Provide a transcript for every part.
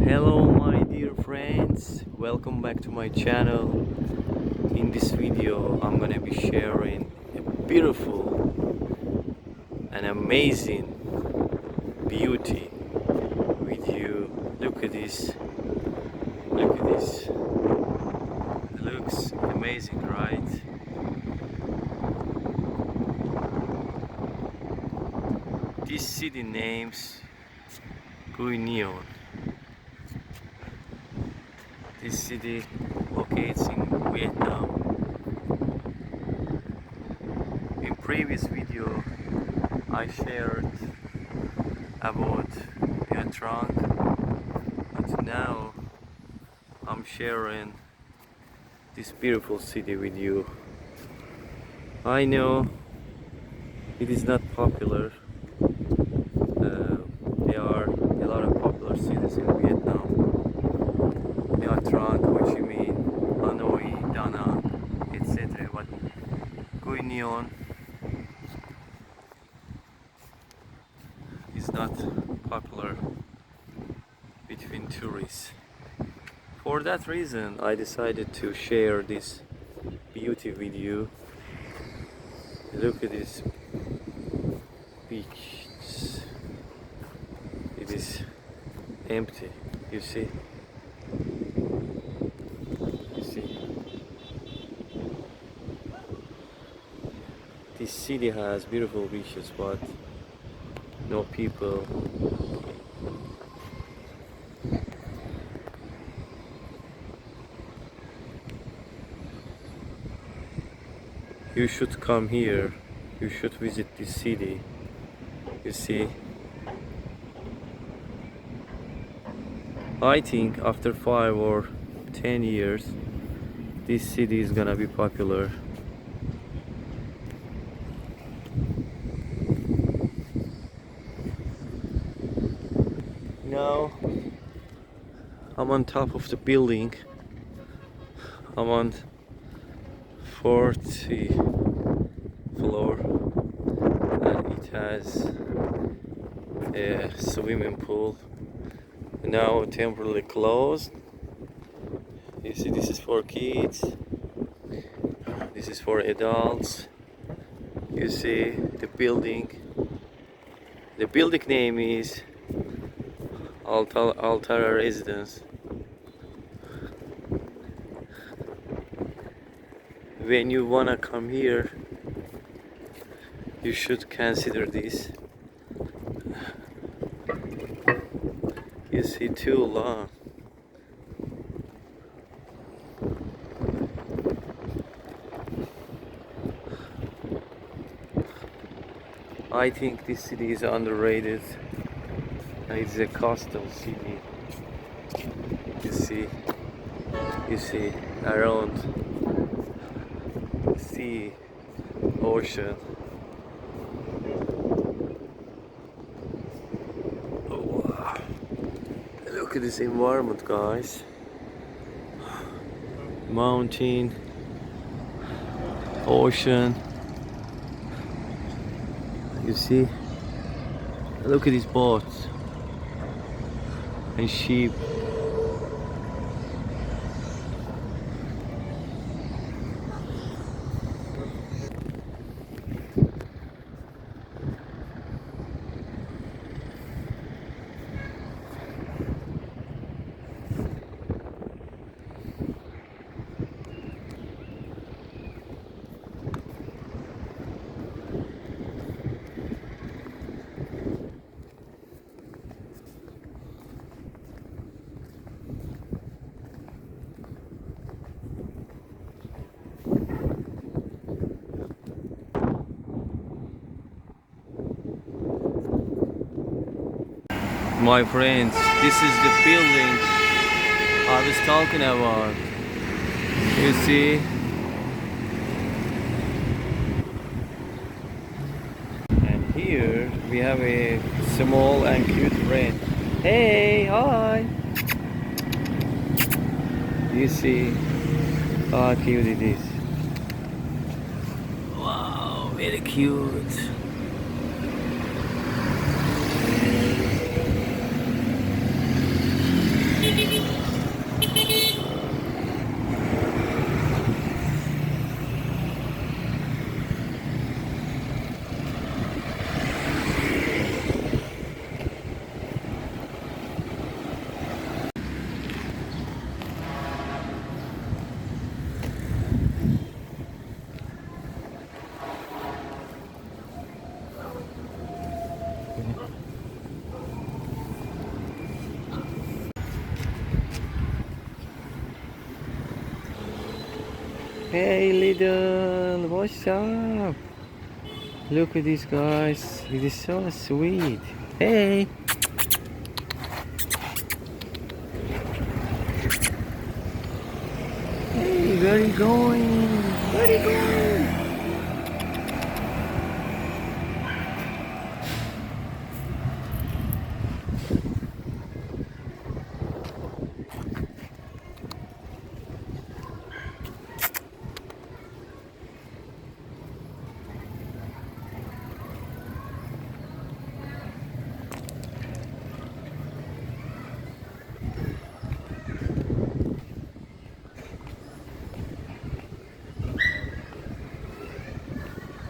Hello my dear friends, welcome back to my channel. In this video I'm gonna be sharing a beautiful and amazing beauty with you. Look at this, look at this. It looks amazing, right? This city name's Quy Nhon. This city locates in Vietnam. In previous video I shared about Nha Trang, but now I'm sharing this beautiful city with you. I know it is not popular. There are a lot of popular cities in Vietnam. Nha Trang, Ho Chi Minh, Hanoi, Da Nang, etc. But Quy Nhon is not popular between tourists. For that reason, I decided to share this beauty with you. Look at this beach. It is empty, you see? This city has beautiful beaches, but no people. You should come here. You should visit this city. You see? I think after 5 or 10 years, this city is gonna be popular. Now I'm on top of the building. I'm on 40th floor and it has a swimming pool. Now temporarily closed. You see, this is for kids, this is for adults. You see the building name is Altara Residence. When you wanna come here, you should consider this. You see, too long. I think this city is underrated. It's a coastal city. You see around sea, ocean. Oh, wow. Look at this environment, guys. Mountain, ocean. You see? Look at these boats and sheep. My friends, this is the building I was talking about. You see? And here we have a small and cute wren. Hey, hi! You see how cute it is? Wow, very cute. Hey little, what's up? Look at these guys. It is so sweet. Hey. Hey, where are you going? Where are you going?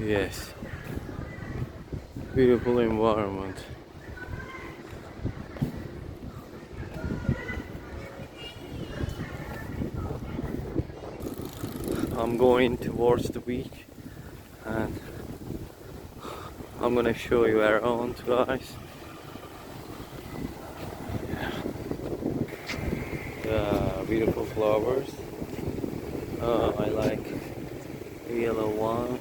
Yes. Beautiful environment. I'm going towards the beach and I'm gonna show you around, guys. The beautiful flowers. I like the yellow one.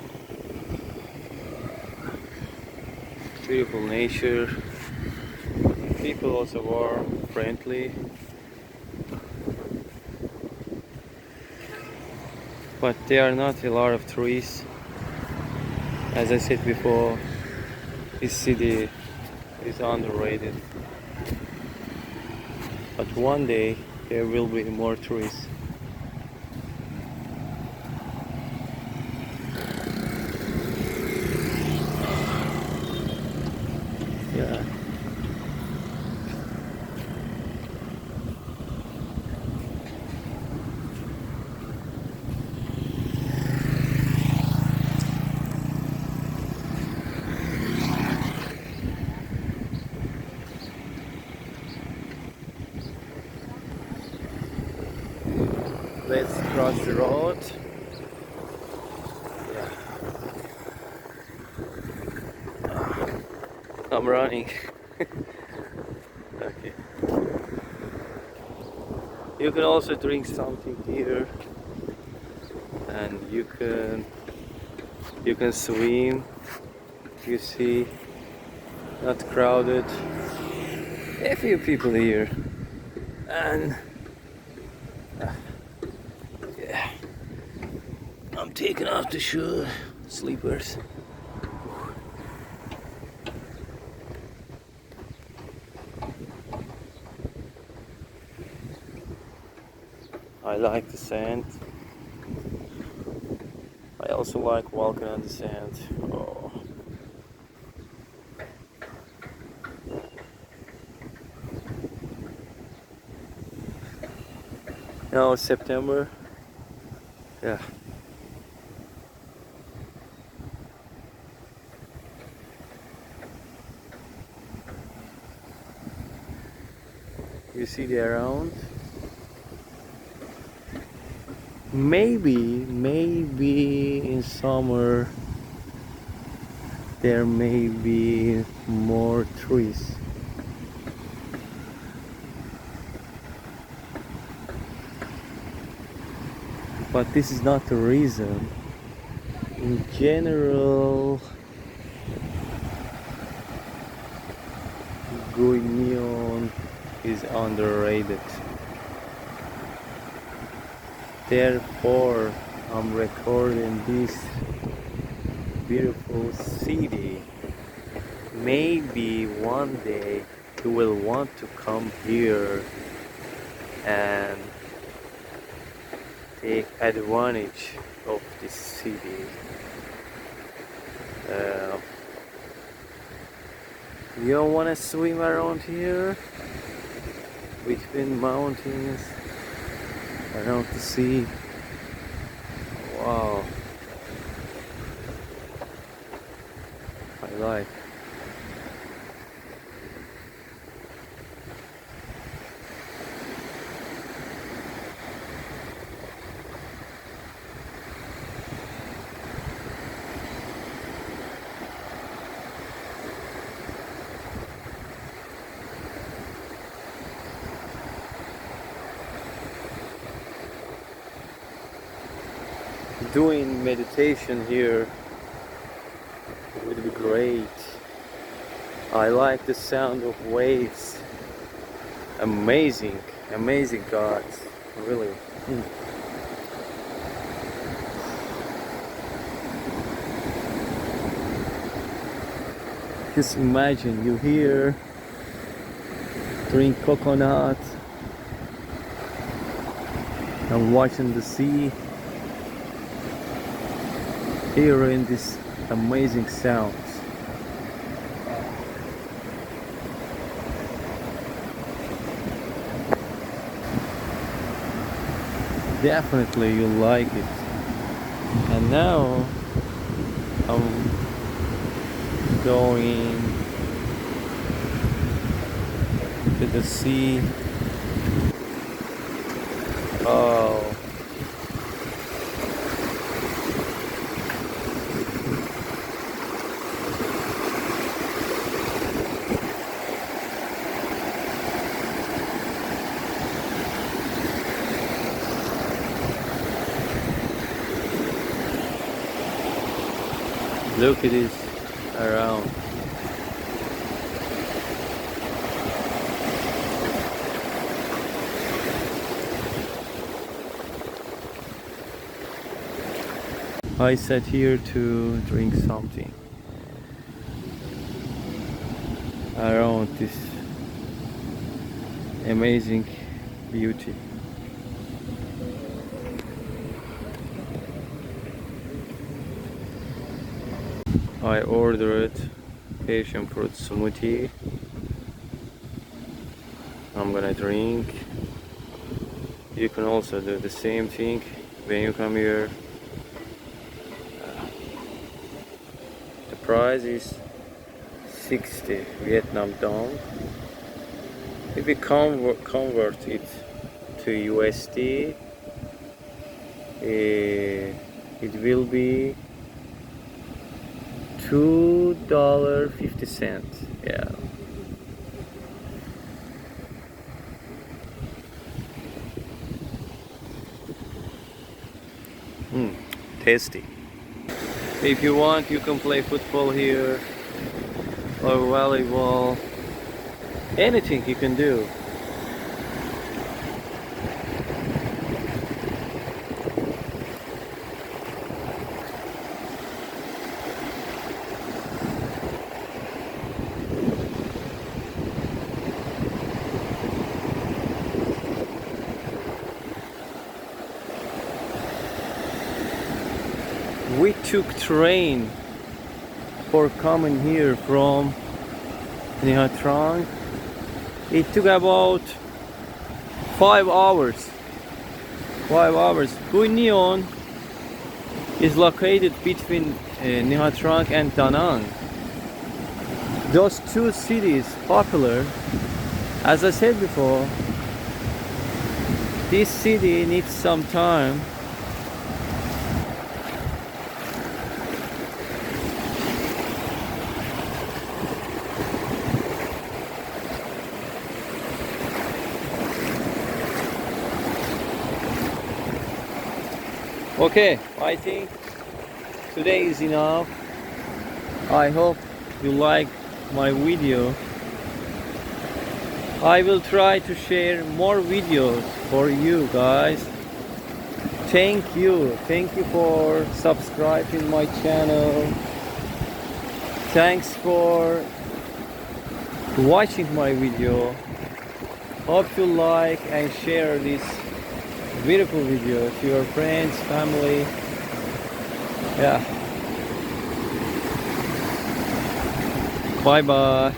Beautiful nature. People also warm, friendly. But there are not a lot of trees. As I said before, this city is underrated. But one day there will be more trees. Yeah. Let's cross the road. Yeah. I'm running. Okay. You can also drink something here, and you can swim. You see, not crowded. A few people here, and yeah, I'm taking off the shoe slippers. I like the sand. I also like walking on the sand. Oh. Now it's September. Yeah. You see the around. Maybe in summer there may be more trees. But this is not the reason. In general, Quy Nhon is underrated. Therefore, I'm recording this beautiful city. Maybe one day you will want to come here and take advantage of this city. You don't want to swim around here between mountains around the sea. Wow, I like. doing meditation here, it would be great. I like the sound of waves. Amazing, amazing, guys, really. Just imagine you here, drink coconut and watching the sea, hearing these amazing sounds. Definitely you'll like it. And now I'm going to the sea. Oh, look at this around. I sat here to drink something around this amazing beauty. I ordered passion fruit smoothie. I'm gonna drink. You can also do the same thing when you come here. The price is 60 Vietnam dong. If we convert it to USD, it will be $2.50. Yeah. Tasty. If you want, you can play football here or volleyball. Anything you can do. We took train for coming here from Nha Trang. It took about 5 hours. 5 hours. Quy Nhon is located between Nha Trang and Da Nang. Those two cities popular. As I said before, this city needs some time. Okay, I think today is enough. I hope you like my video. I will try to share more videos for you guys. Thank you for subscribing my channel. Thanks for watching my video. Hope you like and share this beautiful video to your friends, family. Yeah. Bye bye.